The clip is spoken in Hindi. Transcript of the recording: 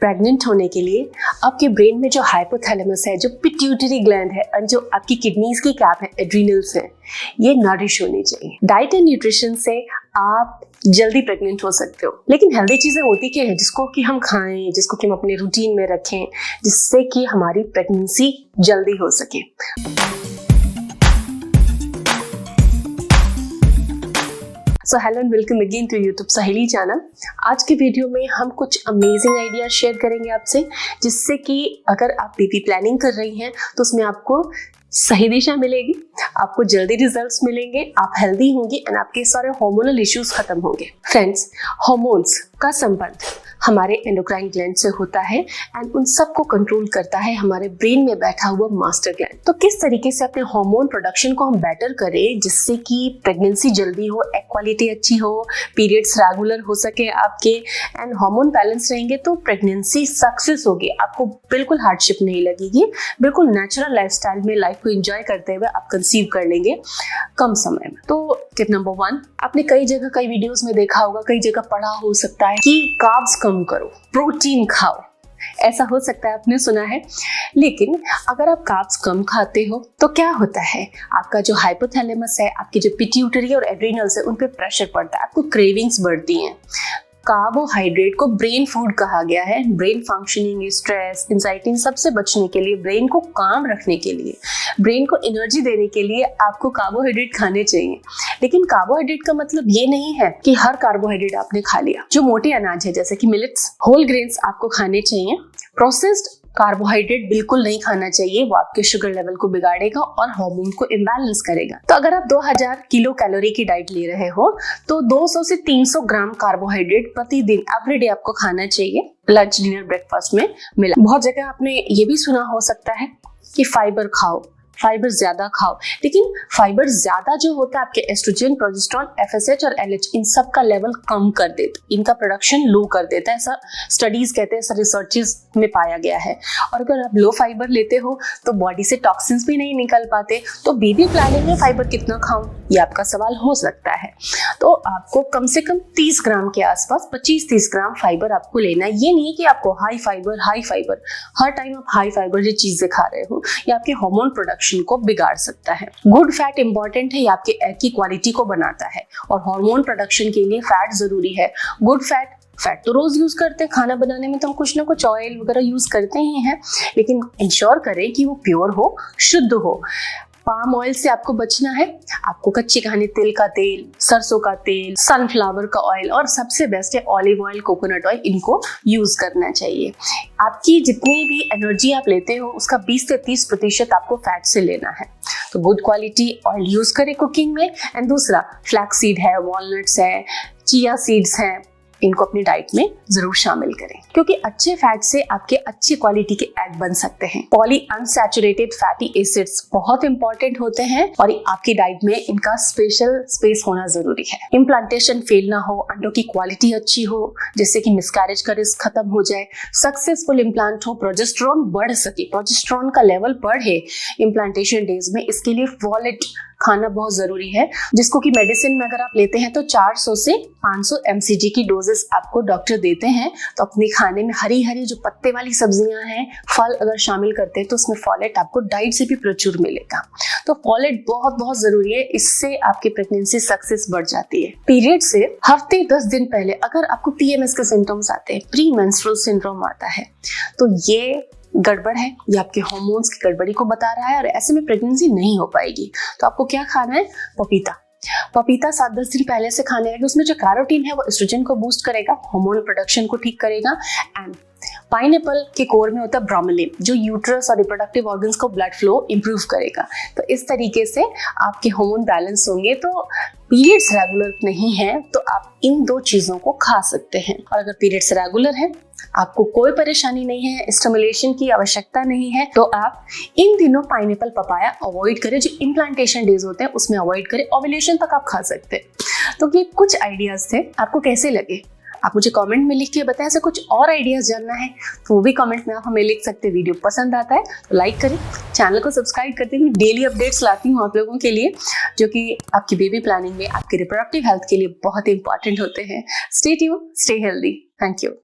प्रेग्नेंट होने के लिए आपके ब्रेन में जो हाइपोथैलेमस है, जो पिट्यूटरी ग्लैंड है और जो आपकी किडनीज की कैप है, एड्रिनल्स है, ये नरिश होनी चाहिए। डाइट एंड न्यूट्रिशन से आप जल्दी प्रेग्नेंट हो सकते हो। लेकिन हेल्दी चीजें होती क्या है जिसको कि हम खाएं, जिसको कि हम अपने रूटीन में रखें, जिससे कि हमारी प्रेगनेंसी जल्दी हो सके। So hello and welcome again to YouTube Saheli channel. आज के वीडियो में हम कुछ अमेजिंग आइडियाज शेयर करेंगे आपसे, जिससे कि अगर आप बेबी प्लानिंग कर रही हैं तो उसमें आपको सही दिशा मिलेगी, आपको जल्दी रिजल्ट्स मिलेंगे, आप हेल्दी होंगी एंड आपके सारे हार्मोनल इश्यूज खत्म होंगे। फ्रेंड्स, हार्मोन्स का संबंध हमारे एंडोक्राइन ग्लैंड से होता है एंड उन सब को कंट्रोल करता है हमारे ब्रेन में बैठा हुआ मास्टर ग्लैंड। तो किस तरीके से अपने हार्मोन प्रोडक्शन को हम बेटर करें जिससे कि प्रेगनेंसी जल्दी हो, एग क्वालिटी अच्छी हो, पीरियड्स रेगुलर हो सके आपके एंड हार्मोन बैलेंस रहेंगे तो प्रेगनेंसी सक्सेस होगी। आपको बिल्कुल हार्डशिप नहीं लगेगी, बिल्कुल नेचुरल लाइफस्टाइल में लाइफ को एंजॉय करते हुए आप कंसीव कर लेंगे कम समय में। तो टिप नंबर 1, आपने कई जगह कई वीडियोस में देखा होगा, कई जगह पढ़ा हो सकता है कि कार्ब्स कम करो, प्रोटीन खाओ, ऐसा हो सकता है आपने सुना है। लेकिन अगर आप कार्ब्स कम खाते हो तो क्या होता है, आपका जो हाइपोथैलेमस है, आपकी जो पिट्यूटरी और एड्रिनल्स है, उन पे प्रेशर पड़ता है, आपको क्रेविंग्स बढ़ती हैं। कार्बोहाइड्रेट को ब्रेन फूड कहा गया है। ब्रेन फंक्शनिंग, स्ट्रेस, एंजाइटी, सबसे बचने के लिए, ब्रेन को काम रखने के लिए, ब्रेन को एनर्जी देने के लिए आपको कार्बोहाइड्रेट खाने चाहिए। लेकिन कार्बोहाइड्रेट का मतलब ये नहीं है कि हर कार्बोहाइड्रेट आपने खा लिया। जो मोटे अनाज है जैसे कि मिलेट्स, होल ग्रेन्स आपको खाने चाहिए। प्रोसेस्ड कार्बोहाइड्रेट बिल्कुल नहीं खाना चाहिए, वो आपके शुगर लेवल को बिगाड़ेगा और हार्मोन को इम्बैलेंस करेगा। तो अगर आप 2000 किलो कैलोरी की डाइट ले रहे हो तो 200 से 300 ग्राम कार्बोहाइड्रेट प्रतिदिन एवरीडे आपको खाना चाहिए, लंच, डिनर, ब्रेकफास्ट में मिला। बहुत जगह आपने ये भी सुना हो सकता है कि फाइबर खाओ, फाइबर ज्यादा खाओ। लेकिन फाइबर ज्यादा जो होता है आपके एस्ट्रोजन, प्रोजेस्टेरोन, एफएसएच और एलएच, इन सब का लेवल कम कर देता है, इनका प्रोडक्शन लो कर देता है। ऐसा स्टडीज कहते हैं, ऐसा रिसर्चेस में पाया गया है। और अगर आप लो फाइबर लेते हो तो बॉडी से टॉक्सिन्स भी नहीं निकल पाते। तो बेबी प्लानिंग में फाइबर कितना खाऊं, ये आपका सवाल हो सकता है। तो आपको कम से कम 30 ग्राम के आसपास, 25-30 ग्राम फाइबर आपको लेना है। ये नहीं है कि आपको हाई फाइबर हर टाइम आप हाई फाइबर ये चीजें खा रहे हो, या आपके हार्मोन प्रोडक्शन को बिगाड़ सकता है। गुड फैट इंपॉर्टेंट है, ये आपके एग की क्वालिटी को बनाता है और हार्मोन प्रोडक्शन के लिए फैट जरूरी है। गुड फैट तो रोज यूज करते हैं, खाना बनाने में तो हम कुछ ना कुछ ऑयल वगैरह यूज करते ही हैं, लेकिन इंश्योर करें कि वो प्योर हो, शुद्ध हो। पाम ऑयल से आपको बचना है। आपको कच्ची घानी तिल का तेल, सरसों का तेल, सनफ्लावर का ऑयल और सबसे बेस्ट है ऑलिव ऑयल, कोकोनट ऑयल, इनको यूज करना चाहिए। आपकी जितनी भी एनर्जी आप लेते हो उसका 20 से 30% आपको फैट से लेना है। तो गुड क्वालिटी ऑयल यूज करें कुकिंग में। एंड दूसरा, फ्लैक्स सीड है, वॉलनट्स है, चिया सीड्स हैं, इनको अपनी डाइट में जरूर शामिल करें, क्योंकि अच्छे फैट से आपके अच्छी क्वालिटी के एग बन सकते हैं। पॉली अनसैचुरेटेड फैटी एसिड्स बहुत इंपॉर्टेंट होते हैं और आपकी डाइट में इनका स्पेशल स्पेस होना जरूरी है। इम्प्लांटेशन फेल ना हो, अंडों की क्वालिटी अच्छी हो जिससे कि मिसकैरेज का रिस्क खत्म हो जाए, सक्सेसफुल इम्प्लांट हो, प्रोजेस्टेरोन बढ़ सके, प्रोजेस्टेरोन का लेवल बढ़े इम्प्लांटेशन डेज में, इसके लिए फॉलेट खाना बहुत जरूरी है, जिसको कि मेडिसिन में अगर आप लेते हैं तो 400 से 500 mcg की डोजेस आपको डॉक्टर देते हैं। तो अपने खाने में हरी हरी जो पत्ते वाली सब्जियां हैं, फल अगर शामिल करते हैं तो उसमें फॉलेट आपको डाइट से भी प्रचुर मिलेगा। तो फॉलेट बहुत बहुत जरूरी है, इससे आपकी प्रेगनेंसी सक्सेस बढ़ जाती है। पीरियड से हफ्ते 10 दिन पहले अगर आपको PMS के सिम्टम्स आते हैं, प्री मेंस्ट्रुअल सिंड्रोम आता है, तो ये गड़बड़ है, ये आपके हार्मोन्स की गड़बड़ी को बता रहा है और ऐसे में प्रेगनेंसी नहीं हो पाएगी। तो आपको क्या खाना है? पपीता 7-10 दिन पहले से खाने लगे। उसमें जो कैरोटीन है वो एस्ट्रोजन को बूस्ट करेगा, हार्मोन प्रोडक्शन को ठीक करेगा। एंड पाइनएप्पल के कोर में होता है ब्रोमेलिन, जो यूट्रस और रिप्रोडक्टिव ऑर्गन्स को ब्लड फ्लो इंप्रूव करेगा। तो इस तरीके से आपके हार्मोन बैलेंस होंगे। तो पीरियड्स रेगुलर नहीं है तो आप इन 2 चीजों को खा सकते हैं। और अगर पीरियड्स रेगुलर है, आपको कोई परेशानी नहीं है, स्टिमुलेशन की आवश्यकता नहीं है, तो आप इन दिनों पाइनएप्पल, पपाया अवॉइड करें। जो इम्प्लांटेशन डेज होते हैं उसमें अवॉइड करें। ओव्यूलेशन तक आप खा सकते हैं। तो ये कुछ आइडियाज थे, आपको कैसे लगे आप मुझे कमेंट में लिख के बताएं। ऐसे कुछ और आइडियाज जानना है तो वो भी कमेंट में आप हमें लिख सकते हैं। वीडियो पसंद आता है तो लाइक करें, चैनल को सब्सक्राइब करते हैं। डेली अपडेट्स लाती हूँ आप लोगों के लिए, जो कि आपकी बेबी प्लानिंग में, आपके रिप्रोडक्टिव हेल्थ के लिए बहुत इंपॉर्टेंट होते हैं। Stay tuned, stay healthy. Thank you.